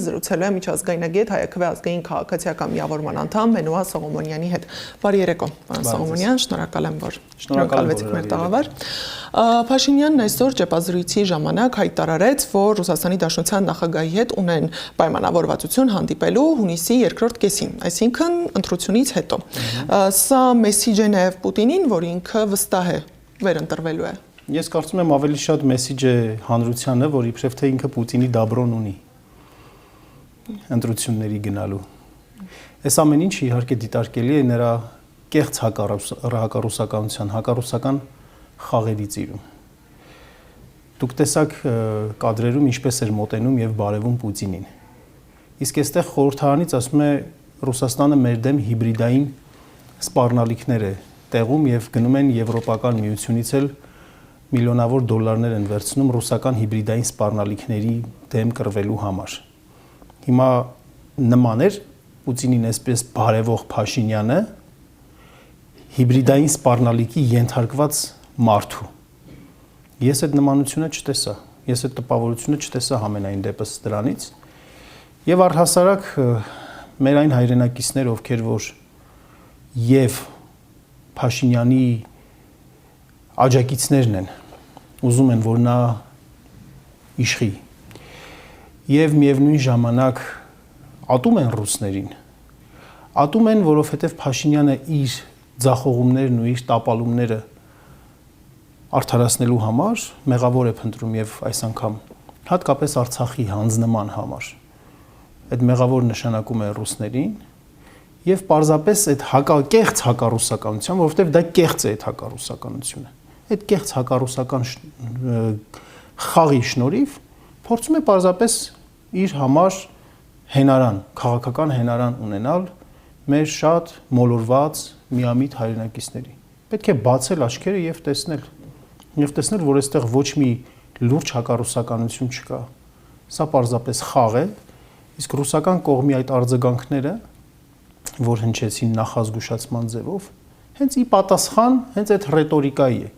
զրուցելու է միջազգայնագետ Հայաքվե ազգային քաղաքացիական միավորման անդամ Մենուհա Սողոմոնյանի հետ։ Բարի երեկո, պարոն Սողոմոնյան, շնորհակալ եմ, որ շնորհակալվեցիք մեր տաղավար։ Փաշինյանն այսօր ճեպազրույցի ժամանակ հայտարարեց, որ Ռուսաստանի Դաշնության նախագահի հետ ունեն պայմանավորվածություն հանդիպելու հունիսի 2-րդ կեսին, այսինքն ընտրությունից հետո։ Սա մեսիջ է նաև Պուտինին, որ ինքը վստահ է վերընտրվելու է։ Ես կարծում եմ ավելի շատ մեսիջ է հանրությանը, որ իբրև թե ինքը Պուտինի դաբրոն ունի ընտրությունների գնալու։ Այս ամեն ինչը իհարկե դիտարկելի է նրա կեղծ հակառուսականության, հակառուսական խաղերի ծիրում։ Դուք տեսաք կադրերում ինչպես էր մոտենում եւ բարևում Պուտինին։ Իսկ այստեղ խորհրդարանից ասում է Ռուսաստանը մեր դեմ հիբրիդային սպառնալիքներ է տեղում եւ գնում են Եվրոպական միությունից էլ միլիոնավոր դոլարներ են վերցնում ռուսական հիբրիդային սպառնալիքների դեմ կռվելու համար։ Հիմա նման էր Պուտինին այսպես բարևող Փաշինյանը հիբրիդային սպառնալիքի ենթարկված մարդու։ Ես այդ նմանությունը չտեսա, ես այդ տպավորությունը չտեսա համենայն դեպս դրանից։ Եվ առհասարակ մեր այն հայրենակիցներ, ովքեր որ եւ Փաշինյանի աջակիցներն են, ուզում են, որ նա իշխի եւ միևնույն ժամանակ ատում են ռուսներին, ատում են, որովհետեւ Փաշինյանը իր ձախողումներն ու իր տապալումները արդարացնելու համար մեղավոր է փնտրում եւ այս անգամ հատկապես Արցախի հանձնման համար։ Այդ մեղավոր նշանակում է ռուսներին եւ պարզապես այդ կեղծ հակառուսականության, որովհետեւ դա կեղծ է այդ հակառուսականությունը։ Այդ կեղծ հակառուսական խաղի շնորհիվ փորձում է պարզապես իր համար հենարան, քաղաքական հենարան ունենալ մեր շատ մոլորված միամիտ հայրենակիցների։ Պետք է բացել աչքերը եւ տեսնել, որ այստեղ ոչ մի լուրջ հակառուսականություն չկա։ Սա պարզապես խաղ է, իսկ ռուսական կողմի այդ արձագանքները, որ հնչեցին նախազգուշացման ձևով, հենց ի պատասխան հենց այդ ռետորիկայի է,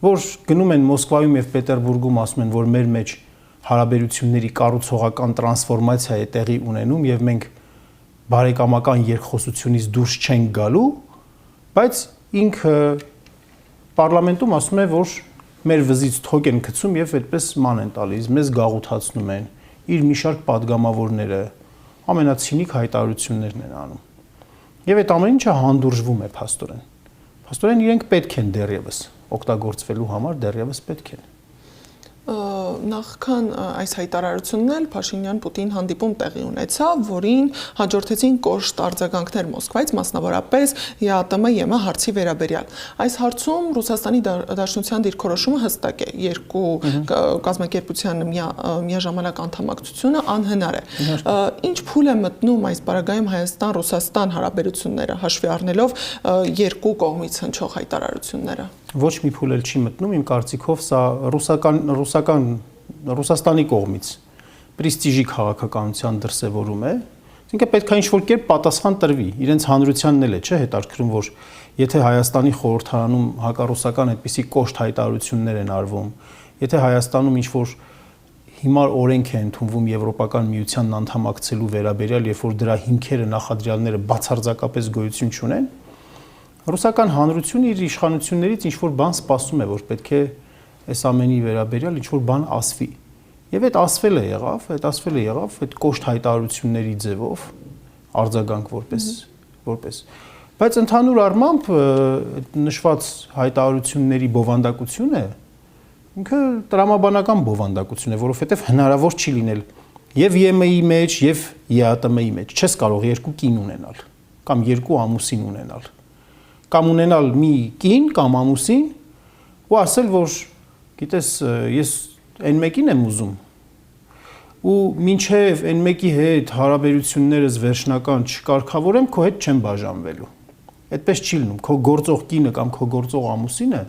որ գնում են Մոսկվայում եւ Պետերբուրգում ասում են, որ մեր մեջ հարաբերությունների կառուցողական տրանսֆորմացիա է տեղի ունենում եւ մենք բարեկամական երկխոսությունից դուրս չենք գալու, բայց ինքը պարլամենտում ասում է, որ մեր վզից թոք են գցում եւ այդպես ման են տալիս, մեզ գաղութացնում են, իր մի շարք падգամավորները ամենացինիկ հայտարարություններն են անում։ Եվ այդ ամեն ինչը հանդուրժվում է փաստորեն։ Փաստորեն իրենք պետք են դեռևս օգտագործվելու համար դեռևս պետք են։ Նախքան այս հայտարարությունն էլ Փաշինյան-Պուտին հանդիպում տեղի ունեցավ, որին հաջորդեցին կոշտ արձագանքներ Մոսկվայից, մասնավորապես ԵԱՏՄ-ԵՄ հարցի վերաբերյալ։ Այս հարցում Ռուսաստանի Դաշնության դիրքորոշումը հստակ է, երկու կազմակերպության միաժամանակ անդամակցությունը անհնար է։ Ինչ փուլ է մտնում այս պարագայում Հայաստան-Ռուսաստան հարաբերությունները, հաշվի առնելով երկու կողմից հնչող հայտարարությունները։ Ոչ մի փուլ էլ չի մտնում, իմ կարծիքով սա Ռուսաստանի կողմից պրեստիժի քաղաքականության դրսևորում է, այսինքն պետք է ինչ-որ կերպ պատասխան տրվի, իրենց հանրությանն էլ է, չէ, հետաքրքրում, որ եթե Հայաստանի խորհրդարանում հակառուսական այդպիսի կոշտ հայտարարություններ են արվում, եթե Հայաստանում ինչ-որ հիմար օրենք է ընդունվում Եվրոպական միությանն անդամակցելու վերաբերյալ, երբ որ դրա հիմքերը, նախադրյալները բացարձակապես գոյություն չունեն, ռուսական հանրությունը իր իշխանություններից ինչ-որ բան սպասում է, որ պետք է այս ամենի վերաբերյալ ինչ-որ բան ասվի։ Եվ այդ ասվել է եղավ, այդ կոշտ հայտարարությունների ձևով արձագանք որպես։ Բայց ընդհանուր առմամբ նշված հայտարարությունների բովանդակությունը ինքը տրամաբանական բովանդակություն է, որովհետև հնարավոր չի լինել եւ ԵՄ-ի մեջ եւ ԵԱՏՄ-ի մեջ։ Չես կարող երկու կին ունենալ կամ երկու ամուսին ունենալ։ Կամ ունենալ մի կին կամ ամուսին ու ասել, որ գիտես, ես այն մեկին եմ ուզում ու մինչև այն մեկի հետ հարաբերություններս վերջնական չկարգավորեմ, քո հետ չեմ բաժանվելու։ Այդպես չի լինում, քո գործող կինը կամ քո գործող ամուսինը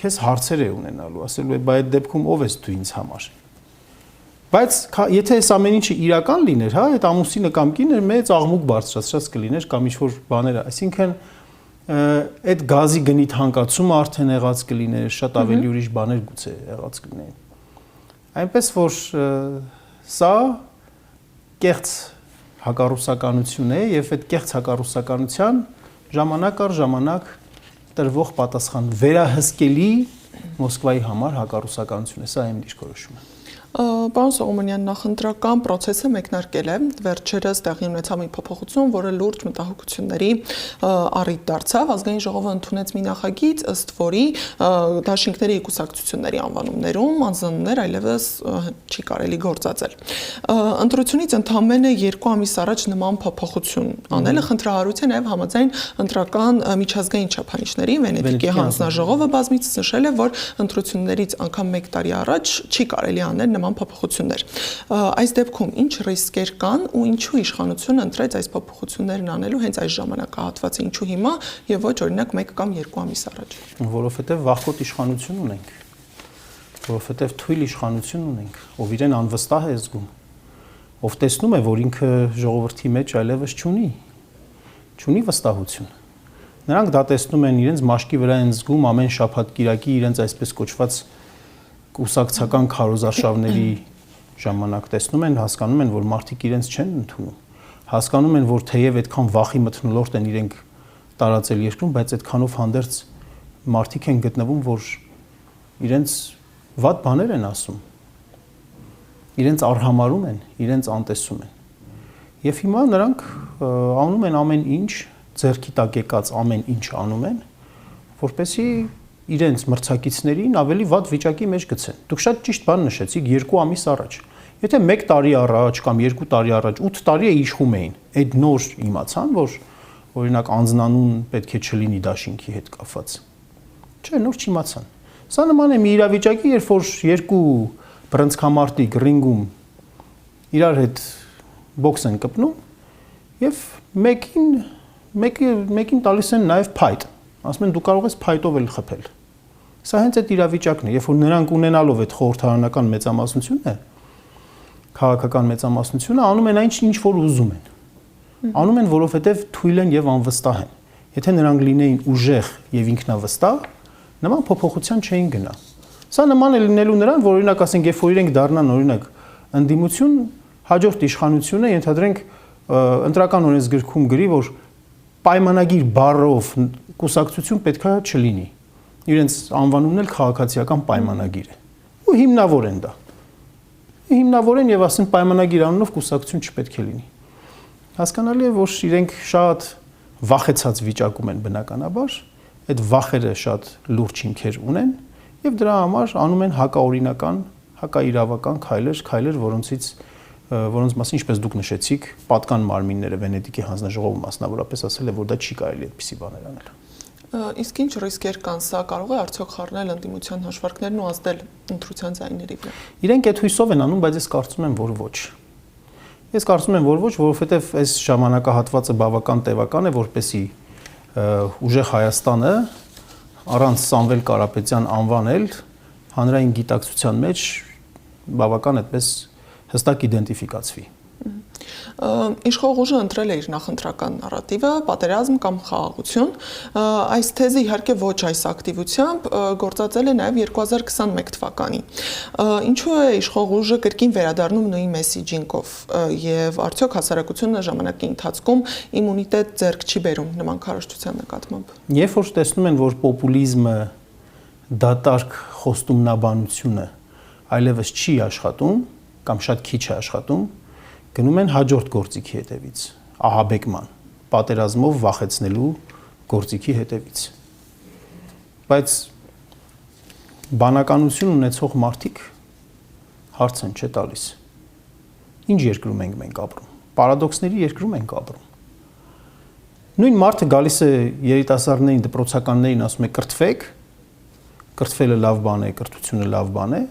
քեզ հարցեր է ունենալու, ասելու է, բայց այդ դեպքում ով ես դու ինձ համար։ Բայց եթե այս ամեն ինչը իրական լիներ, հա, այդ ամուսինը կամ կինը մեծ աղմուկ բարձրացած կլիներ կամ ինչ-որ բաներ, այսինքն այդ գազի գնի թանկացումը արդեն եղած կլիներ, շատ ավելի ուրիշ բաներ գուցե եղած կլինեին։ Այնպես որ սա կեղծ հակառուսականություն է եւ այդ կեղծ հակառուսականության ժամանակ առ ժամանակ տրվող պատասխան վերահսկելի Մոսկվայի համար հակառուսականություն է, սա իմ դիրքորոշումը։ Պարոն Սողոմոնյան, նախընտրական process-ը մեկնարկել է, վերջերս տեղի ունեցավ մի փոփոխություն, որը լուրջ մտահոգությունների առիթ դարձավ, ազգային ժողովը ընդունեց մի նախագիծ, ըստ որի դաշինքների կուսակցությունների անվանումներում անձանուններ այլևս չի կարելի գործածել։ Ընտրությունից ընդամենը 2 ամիս առաջ նման փոփոխություն անելը խնդրահարույց է նաև համաձայն ընտրական միջազգային չափանիշների Վենետիկի հանձնաժողովը բազմիցս նշել է, որ ընտրություններից անգամ 1 տարի առաջ չի կարելի անել նման փոփոխություններ։ Այս դեպքում ինչ ռիսկեր կան ու ինչու իշխանությունը ընտրեց այս փոփոխություններն անելու հենց այս ժամանակահատվածը, ինչու հիմա եւ ոչ օրինակ 1 կամ 2 ամիս առաջ։ Որովհետեւ վախկոտ իշխանություն ունենք, որովհետեւ թույլ իշխանություն ունենք, ով իրեն անվստահ է զգում, ով տեսնում է, որ ինքը ժողովրդի մեջ այլևս չունի վստահություն։ Նրանք դա տեսնում են, իրենց մաշկի վրա են զգում ամեն շաբաթ կիրակի իրենց այսպես կոչված կուսակցական քարոզարշավների ժամանակ տեսնում են, հասկանում են, որ մարդիկ իրենց չեն ընդունում։ Հասկանում են, որ թեև այդքան վախի մթնոլորտ են իրենք տարածել երկրում, բայց այդքանով հանդերձ մարդիկ են գտնվում, որ իրենց վատ բաներ են ասում։ Իրենց արհամարում են, իրենց անտեսում են։ Եվ հիմա նրանք անում են ամեն ինչ, ձեռքի տակ եկած ամեն ինչ անում են, որպեսզի իրենց մրցակիցներին ավելի վատ վիճակի մեջ գցեն։ Դուք շատ ճիշտ բան նշեցիք 2 ամիս առաջ։ Եթե 1 տարի առաջ կամ 2 տարի առաջ 8 տարի է իշխում էին, այդ նոր իմացան, որ օրինակ անձնանուն պետք է չլինի դաշինքի հետ կապված։ Չէ, նոր չիմացան։ Սա նման է մի իրավիճակի, երբ որ 2 բռնցքամարտիկ ռինգում իրար հետ բոքս են կպնում եւ մեկին տալիս են նաեւ փայտ։ Ասում են դու կարող ես փայտով էլ խփել։ Սա հենց այդ իրավիճակն է, երբ որ նրանք ունենալով այդ խորհրդարանական մեծամասնությունը, քաղաքական մեծամասնությունը անում են այն ինչ որ ուզում են։ Անում են, որովհետև թույլ են եւ անվստահ են։ Եթե նրանք լինեին ուժեղ եւ ինքնավստահ, նման փոփոխության չէին գնա։ Սա նման է լինելու նրան, որ օրինակ ասենք, երբ որ իրենք դառնան օրինակ ընդդիմություն, հաջորդ իշխանությունը ենթադրենք ընտրական օրենսգրքում գրի, որ պայմանագիր բառով կուսակցություն պետքա չլինի։ Իրենց անվանումն էլ քաղաքացիական պայմանագիր է։ Ու հիմնավոր են դա։ Հիմնավոր են եւ ասեն պայմանագիր անունով կուսակցություն չպետք է լինի։ Հասկանալի է, որ իրենք շատ վախեցած վիճակում են բնականաբար, այդ վախերը շատ լուրջ հիմքեր ունեն եւ դրա համար անում են հակաօրինական, հակաիրավական քայլեր, որոնց մասին ինչպես դուք նշեցիք, պատկան մարմինները Վենետիկի հանձնաժողովը մասնավորապես ասել է, որ դա չի կարելի այդպիսի բաներ անել։ Իսկ ինչ ռիսկեր կան, սա կարող է արդյոք խառնել ընդդիմության հաշվարկներն ու ազդել ընտրության ձայների վրա։ Իրենք այդ հույսով են անում, բայց ես կարծում եմ, որ ոչ։ Ես կարծում եմ, որ ոչ, որովհետև այս ժամանակահատվածը բավական տևական է, որպեսզի ուժեղ Հայաստանը առանց Սամվել Կարապետյան անվանել հանրային գիտակցության մեջ բավական այդպես հստակ իդենտիֆիկացվի։ Իշխող ուժը ընտրել է իր նախընտրական նարատիվը, պատերազմ կամ խաղաղություն։ Այս թեզը իհարկե ոչ այս ակտիվությամբ գործածել է նաև 2021 թվականին։ Ինչու է իշխող ուժը կրկին վերադառնում նույն մեսիջինգով եւ արդյոք հասարակությունը ժամանակի ընթացքում իմունիտետ ձեռք չի բերում նման քարոզչության նկատմամբ։ Երբ որ տեսնում են, որ պոպուլիզմը, դատարկ խոստումնաբանությունը այլևս չի աշխատում կամ շատ քիչ է աշխատում, գնում են հաջորդ գործիքի հետևից, ահաբեկման, պատերազմով վախեցնելու գործիքի հետևից։ Բայց բանականություն ունեցող մարդիկ հարց են չէ տալիս։ Ինչ երկրում ենք մենք ապրում։ Պարադոքսների երկրում ենք ապրում։ Նույն մարդը գալիս է երիտասարդներին, դպրոցականներին, ասում է կրթվեք, կրթվելը լավ բան է, կրթությունը լավ բան է։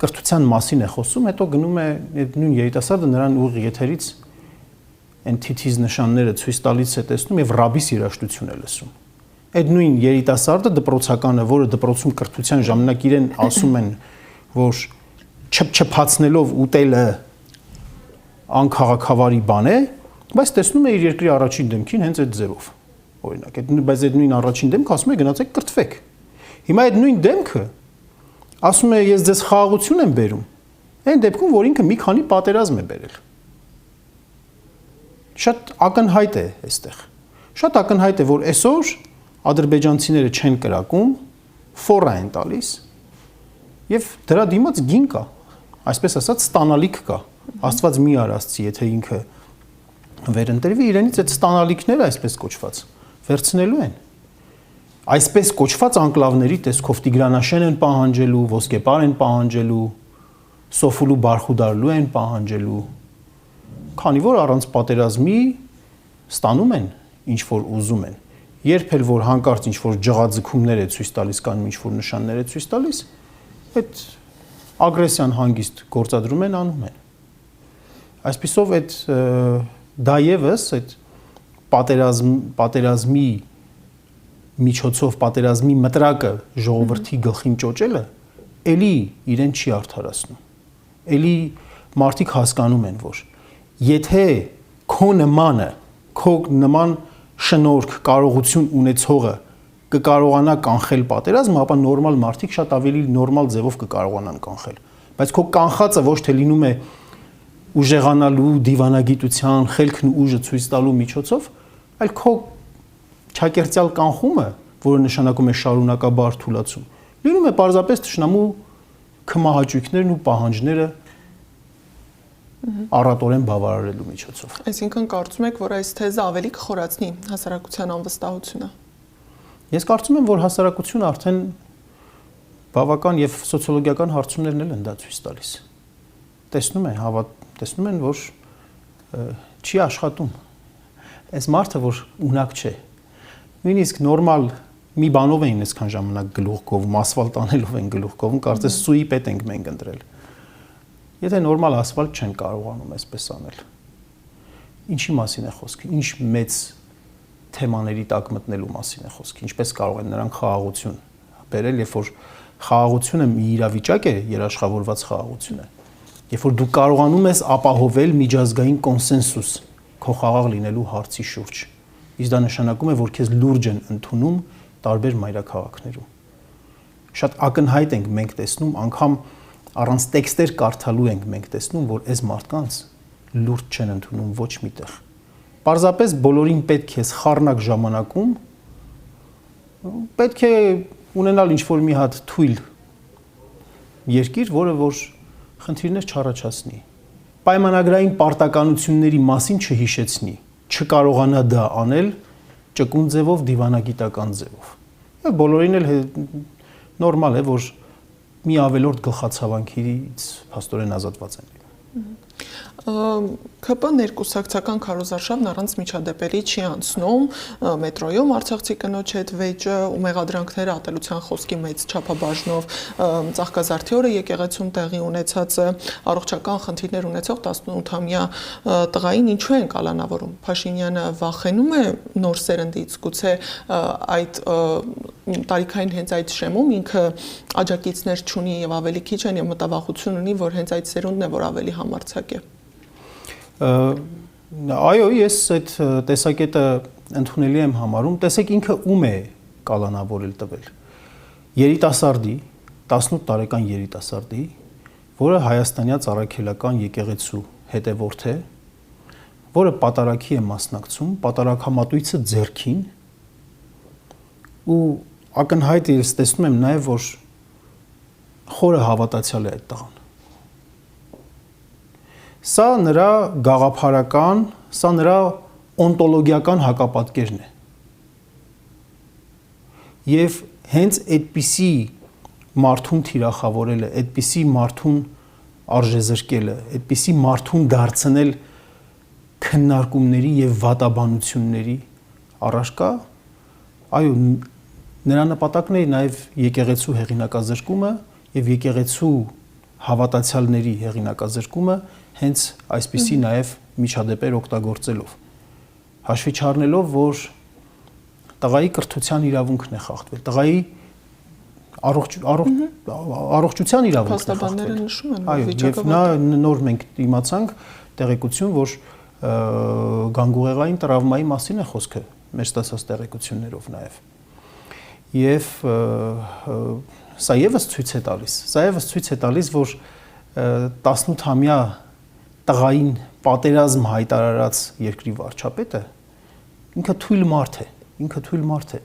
Կրթության մասին է խոսում, հետո գնում է նույն երիտասարդը նրան ուղիղ եթերից այն թիթիզ նշանները ցույց տալիս է տեսնում եւ ռաբիս երաշտություն է լսում։ Այդ նույն երիտասարդը դպրոցականը, որը դպրոցում կրթության ժամանակ իրեն ասում են, որ չփչփացնելով ուտելը անքաղաքավարի բան է, բայց տեսնում է իր երկրի առաջին դեմքին հենց այդ ձևով։ Օրինակ, բայց այդ նույն առաջին դեմքը ասում է գնացեք կրթվեք։ Հիմա այդ նույն դեմքը ասում է ես ձեզ խաղաղություն եմ բերում։ Այն դեպքում, որ ինքը մի քանի պատերազմ է բերել։ շատ ակնհայտ է այստեղ։ Շատ ակնհայտ է, որ այսօր ադրբեջանցիները չեն կրակում, ֆորա են տալիս եւ դրա դիմաց գին կա, այսպես ասած ստանալիք կա։ Աստված մի արածի, եթե ինքը վերընտրվի, իրենից այդ ստանալիքները այսպես կոչված վերցնելու են։ Այսպես կոչված անկլավների տեսքով Տիգրանաշեն են պահանջելու, ոսկեպար են պահանջելու, Սոֆուլու Բարխուդարլու են պահանջելու, քանի որ առանց պատերազմի ստանում են ինչ որ ուզում են։ Երբ էլ որ հանկարծ ինչ որ ջղաձգումներ է ցույց տալիս կամ ինչ որ նշաններ է ցույց տալիս, այդ ագրեսիան հանգիստ գործադրում են, անում են։ Այսպիսով այդ դա եւս այդ պատերազմի միջոցով պատերազմի մտրակը ժողովրդի գլխին ճոճելը էլի իրեն չի արդարացնում։ Էլի մարդիկ հասկանում են, որ եթե քո նման շնորհք, կարողություն ունեցողը կկարողանա կանխել պատերազմը, ապա նորմալ մարդիկ շատ ավելի նորմալ ձևով կկարողանան կանխել։ Բայց քո կանխածը ոչ թե լինում է ուժեղանալու, դիվանագիտության, խելքն ու ուժը ցույց տալու միջոցով, այլ քո ճակերտյալ կանխումը, որը նշանակում է շարունակաբար թուլացում, լինում է պարզապես թշնամու քմահաճույքներն ու պահանջները առատորեն բավարարելու միջոցով։ Այսինքն կարծում եք, որ այս թեզը ավելի կխորացնի հասարակության անվստահությունը։ Ես կարծում եմ, որ հասարակությունը արդեն բավական եւ սոցիոլոգիական հարցումներն են դա ցույց տալիս։ Տեսնում են, որ չի աշխատում։ Այս մարդը, որ ունակ չէ։ Նույնիսկ նորմալ մի բանով էին այսքան ժամանակ գլուխ կովում, ասֆալտ անելով են գլուխ կովում, կարծես սուի պետ ենք մենք ընտրել։ Եթե նորմալ ասֆալտ չեն կարողանում այսպես անել։ Ինչի մասին է խոսքը։ Ինչ մեծ թեմաների տակ մտնելու մասին է խոսքը։ Ինչպես կարող են նրանք խաղաղություն բերել, երբ որ խաղաղությունը մի իրավիճակ է, երաշխավորված խաղաղությունը։ Երբ որ դու կարողանում ես ապահովել միջազգային կոնսենսուս քո խաղաղ լինելու հարցի շուրջ։ Իսկ դա նշանակում է, որ քեզ լուրջ են ընդունում տարբեր մայրաքաղաքներում։ Շատ ակնհայտ ենք մենք տեսնում, անգամ առանց տեքստեր կարդալու ենք մենք տեսնում, որ այս մարդկանց լուրջ չեն ընդունում ոչ միտեղ։ Պարզապես բոլորին պետք է խառնակ ժամանակում պետք է ունենալ ինչ-որ մի հատ թույլ երկիր, որը որ խնդիրներ չառաջացնի, պայմանագրային պարտականությունների մասին չհիշեցնի, չկարողանա դա անել ճկուն ձևով, դիվանագիտական ձևով։ Բոլորին էլ նորմալ է, որ մի ավելորդ գլխացավանքից փաստորեն ազատված են լինում։ ԿՊ ներկուսակցական քարոզարշավն առանց միջադեպերի չի անցնում, մետրոյում Արցախցի կնոջ հետ վեճը ու մեղադրանքները ատելության խոսքի մեծ չափաբաժնով, Ծաղկազարդի օրը եկեղեցում տեղի ունեցածը, առողջական խնդիրներ ունեցող 18-ամյա տղային ինչու են կալանավորում։ Փաշինյանը վախենում է նոր սերնդից, գուցե այդ տարիքային հենց այդ շեմում ինքը աջակիցներ չունի եւ ավելի քիչ են եւ մտավախություն ունի, որ հենց այդ սերունդն է, որ ավելի համարձակ է։ Այո, ես այդ տեսակետը ընդունելի եմ համարում։ Տեսեք ինքը ում է կալանավորել տվել։ Երիտասարդի, 18 տարեկան երիտասարդի, որը հայաստանյա ծառայքելական եկեղեցու հետևորդ է, որը պատարագի է մասնակցում, պատարագամատույցը ձեռքին ու ակնհայտ ես տեսնում եմ նաև, որ խորը հավատացյալ է այդ տղան։ Սա նրա գաղափարական, սա նրա օնտոլոգիական հակապատկերն է։ Եվ հենց այդպիսի մարդուն թիրախավորելը, այդպիսի մարդուն արժեզրկելը, այդպիսի մարդուն դարձնել քննարկումների եւ վատաբանությունների առարկա, այո, նրա նպատակն է նաև եկեղեցու հեղինակազրկումը եւ եկեղեցու հավատացյալների հեղինակազրկումը հենց այսպիսի նաև միջադեպեր օգտագործելով, հաշվի չառնելով, որ տղայի կրթության իրավունքն է խախտվել, տղայի առողջության իրավունքն է խախտվել։ Այո, եւ նա նոր մենք իմացանք տեղեկություն, որ գանգուղեղային տրավմայի մասին է խոսքը մեր ստացած տեղեկություններով նաև։ Եվ սա եւս ցույց է տալիս, որ 18-ամյա տղային պատերազմ հայտարարած երկրի վարչապետը ինքը թույլ մարդ է,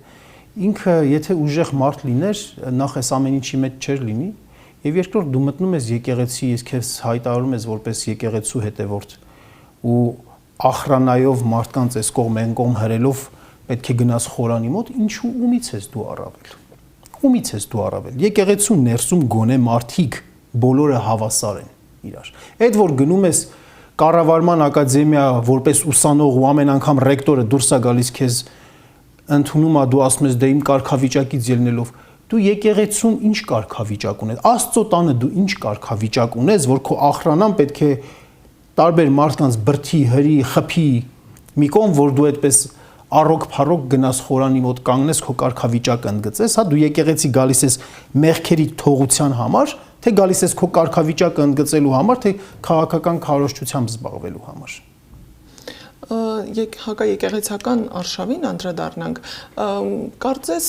ինքը եթե ուժեղ մարդ լիներ, նախ այս ամեն ինչի մեջ չէր լինի, եւ երկրորդ դու մտնում ես եկեղեցի, ես քեզ հայտարարում ես որպես եկեղեցու հետևորդ ու ախրանայով մարդկանց այս կողմ այն կողմ հրելով պետք է գնաս խորանի մոտ, ինչու ումից ես դու առավել։ Եկեղեցու ներսում գոնե մարդիկ բոլորը հավասար են իրար։ Այդ որ գնում ես կառավարման ակադեմիա որպես ուսանող ու ամեն անգամ ռեկտորը դուրս է գալիս քեզ ընդունում է, դու ասում ես դե իմ կարգավիճակից ելնելով, դու եկեղեցում ինչ կարգավիճակ ունես, Աստծո տանը դու ինչ կարգավիճակ ունես, որ քո ախրանան պետք է տարբեր մարդկանց բրթի, հրի, խփի մի կողմ, որ դու այդպես առոք-փառոք գնաս խորանի մոտ կանգնես քո կարգավիճակը ընդգծես, հա դու եկեղեցի գալիս ես մեղքերի թողության համար, թե գալիս ես քո կարգավիճակը ընդգծելու համար, թե քաղաքական քարոզչությամբ զբաղվելու համար։ Հակաեկեղեցական արշավին անդրադառնանք, կարծես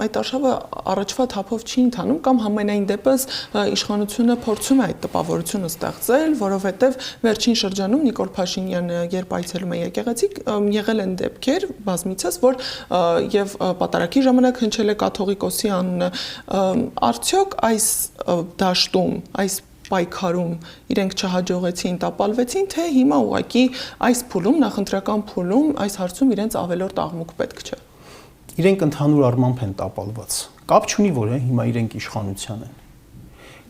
այդ արշավը առաջվա թափով չի ընթանում կամ համենայն դեպս իշխանությունը փորձում է այդ տպավորությունը ստեղծել, որովհետև վերջին շրջանում Նիկոլ Փաշինյանը երբ այցելում է եկեղեցի, եղել են դեպքեր բազմիցս, որ եւ պատարագի ժամանակ հնչել է կաթողիկոսի անունը, արդյոք այս դաշտում, այս պայքարում իրենք չհաջողեցին, տապալվեցին, թե հիմա ուղղակի այս փուլում, նախընտրական փուլում այս հարցում իրենց ավելորդ աղմուկ պետք չէ։ Իրենք ընդհանուր առմամբ են տապալված։ Կապ չունի, որ հիմա իրենք իշխանության են։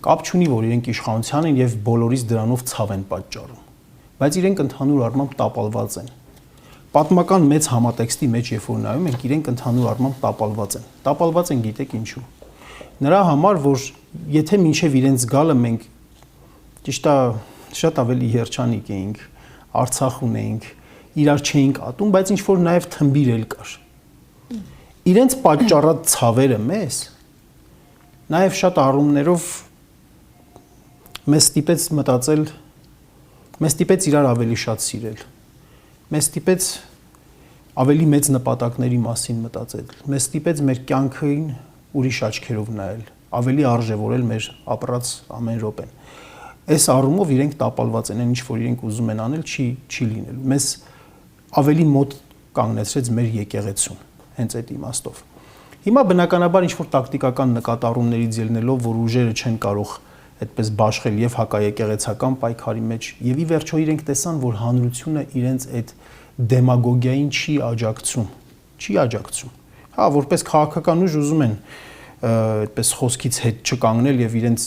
Կապ չունի, որ իրենք իշխանության են եւ բոլորից դրանով ցավ են պատճառում։ Բայց իրենք ընդհանուր առմամբ տապալված են։ Պատմական մեծ համատեքստի մեջ երբ որ նայում ենք, իրենք ընդհանուր առմամբ տապալված են։ Տապալված են գիտեք ինչու։ Նրա համար, որ եթե մինչև իրենց գալը մենք ճիշտ է, շատ ավելի երջանիկ էինք, Արցախ ունեինք, իրար չէինք ատում, բայց ինչ որ նաև թմբիր էլ կար։ Իրենց պատճառած ցավերը մեզ նաև շատ առումներով մեզ ստիպեց մտածել, մեզ ստիպեց իրար ավելի շատ սիրել, մեզ ստիպեց ավելի մեծ նպատակների մասին մտածել, մեզ ստիպեց մեր կյանքին ուրիշ աչքերով նայել, ավելի արժևորել մեր ապրած ամեն րոպեն։ Այս առումով իրենք տապալված են, ինչ որ իրենք ուզում են անել, չի լինելու։ Մեզ ավելի մոտ կանգնեցրեց մեր եկեղեցուն, հենց այդ իմաստով։ Հիմա բնականաբար ինչ որ տակտիկական նկատառումներից ելնելով, որ ուժերը չեն կարող այդպես բաշխել եւ հակաեկեղեցական պայքարի մեջ, եւ ի վերջո իրենք տեսան, որ հանրությունը իրենց այդ դեմագոգիային չի աջակցում։ Հա, որպես քաղաքական ուժ ուզում են այդպես խոսքից հետ չկանգնել եւ իրենց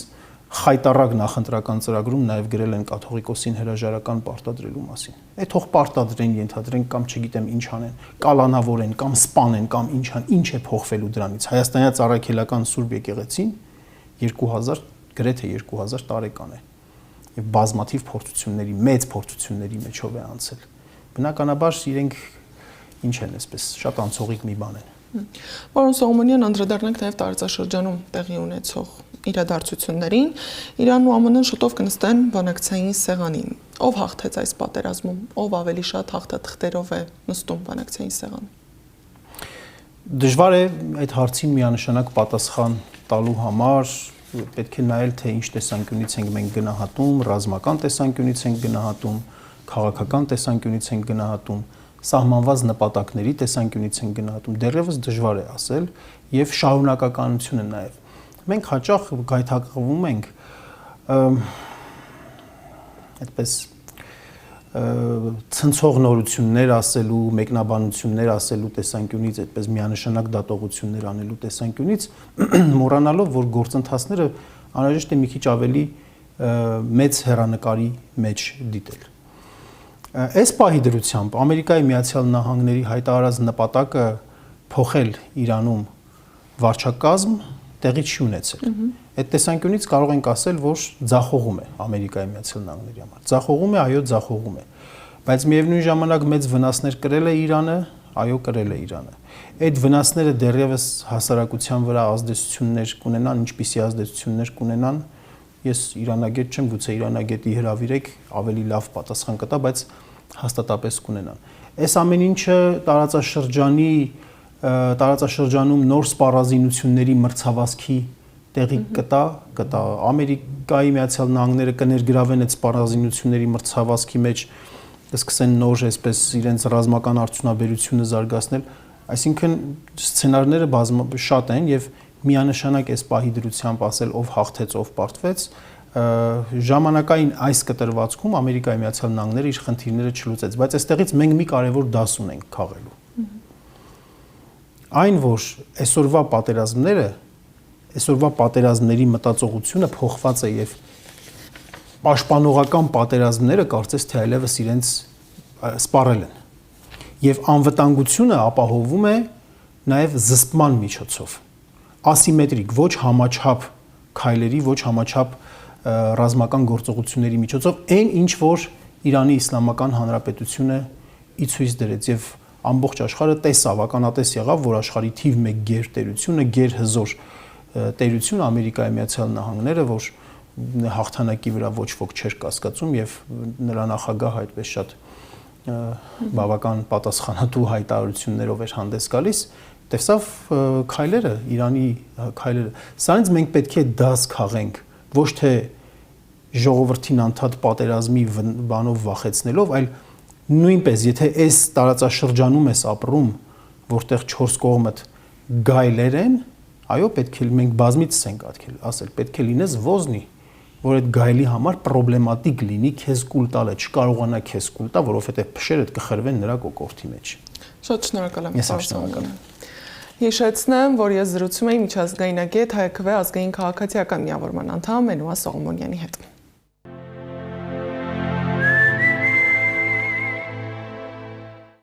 խայտարակ նախընտրական ծրագրում նաև գրել են կաթողիկոսին հրաժարական պարտադրելու մասին։ Այդ թող պարտադրեն, ենթադրենք կամ չգիտեմ ինչ անեն, կալանավորեն կամ սպանեն կամ ինչ է փոխվելու դրանից։ Հայաստանյաց առաքելական Սուրբ եկեղեցին 2000 գրեթե 2000 տարեկան է եւ բազմաթիվ փորձությունների, մեծ փորձությունների մեջով է անցել։ Բնականաբար իրենք ինչ են այսպես շատ անցողիկ մի բան են։ Պարոն Սողոմոնյան, անդրադառնանք նաև տարածաշրջանում տեղի ունեցող իրադարձություններին, Իրանն ու ԱՄՆ-ն շուտով կնստեն բանակցային սեղանին։ Ով հաղթեց այս պատերազմում, ով ավելի շատ հաղթաթղթերով է նստում բանակցային սեղան։ Դժվար է այդ հարցին միանշանակ պատասխան տալու համար, պետք է նայել թե ինչ տեսանկյունից ենք մենք գնահատում, ռազմական տեսանկյունից ենք գնահատում, քաղաքական տեսանկյունից ենք գնահատում, սահմանված նպատակների տեսանկյունից ենք գնահատում, դեռևս դժվար է ասել եւ շարունակականությունը նաեւ։ Մենք հաճախ գայթակղվում ենք այդպես ցնցող նորություններ ասելու, մեկնաբանություններ ասելու տեսանկյունից, այդպես միանշանակ դատողություններ անելու տեսանկյունից, մոռանալով, որ գործընթացները անհրաժեշտ է մի քիչ ավելի մեծ հեռանկարի մեջ դիտել։ Այս պահի դրությամբ Ամերիկայի Միացյալ Նահանգների հայտարարած նպատակը փոխել Իրանում վարչակազմ տեղի չի ունեցել։ Այդ տեսանկյունից կարող ենք ասել, որ ձախողում է Ամերիկայի Միացյալ Նահանգների համար։ Ձախողում է, այո, ձախողում է։ Բայց միևնույն ժամանակ մեծ վնասներ կրել է Իրանը, այո, կրել է Իրանը։ Այդ վնասները դեռևս հասարակության վրա ազդեցություններ կունենան, ինչպիսի ազդեցություններ կունենան, ես իրանագետ չեմ, գուցե իրանագետի հրավիրեք, ավելի լավ պատասխան կտա, բայց հաստատապես կունենան։ Այս ամեն ինչը տարածաշրջանում նոր սպառազինությունների մրցավազքի տեղի կտա Ամերիկայի Միացյալ Նահանգները կներգրավեն այդ սպառազինությունների մրցավազքի մեջ, կսկսեն նոր այսպես իրենց ռազմական արդյունաբերությունը զարգացնել, այսինքն սցենարները շատ են եւ միանշանակ այս պահի դրությամբ ասել ով հաղթեց, ով պարտվեց, ժամանակային այս կտրվածքում Ամերիկայի Միացյալ Նահանգները իր խնդիրները չլուծեց, բայց այստեղից մենք մի կարևոր դաս ունենք քաղելու։ Այն որ այսօրվա պատերազմների մտածողությունը փոխված է եւ պաշտպանողական պատերազմները կարծես թե այլևս իրենց սպառել են։ Եվ անվտանգությունը ապահովում է նաեւ զսպման միջոցով։ Ասիմետրիկ, ոչ համաչափ քայլերի, ոչ համաչափ ռազմական գործողությունների միջոցով, այն ինչ որ Իրանի Իսլամական Հանրապետությունը ի ցույց դրեց եւ ամբողջ աշխարհը տեսավ, ականատես եղավ, որ աշխարհի թիվ 1 գերտերությունը, գերհզոր տերություն Ամերիկայի Միացյալ Նահանգները, որ հաղթանակի վրա ոչ ոք չէր կասկածում եւ նրա նախագահը այդպես շատ բավական պատասխանատու հայտարարություններով էր հանդես գալիս, տեսավ քայլերը, Իրանի քայլերը։ Սրանից մենք պետք է դաս քաղենք, ոչ թե ժողովրդին անդադ պատերազմի բանով վախեցնելով, այլ նույնպես, եթե այս տարածաշրջանում ես ապրում, որտեղ 4 կողմդ գայլեր են, այո, պետք է մենք բազմիցս ենք ասել, պետք է լինես ոզնի, որ այդ գայլի համար պրոբլեմատիկ լինի քեզ կուլ տալը, չկարողանա քեզ կուլ տա, որովհետև փշերդ կխրվեն նրա կոկորդի մեջ։ Շատ շնորհակալ եմ։ Ես շնորհակալ եմ։ Հիշեցնեմ, որ ես զրուցում էի միջազգայնագետ ՀԿՎ ազգային քաղաքացիական միավորման անդամ Մենուա Սողոմոնյանի հետ։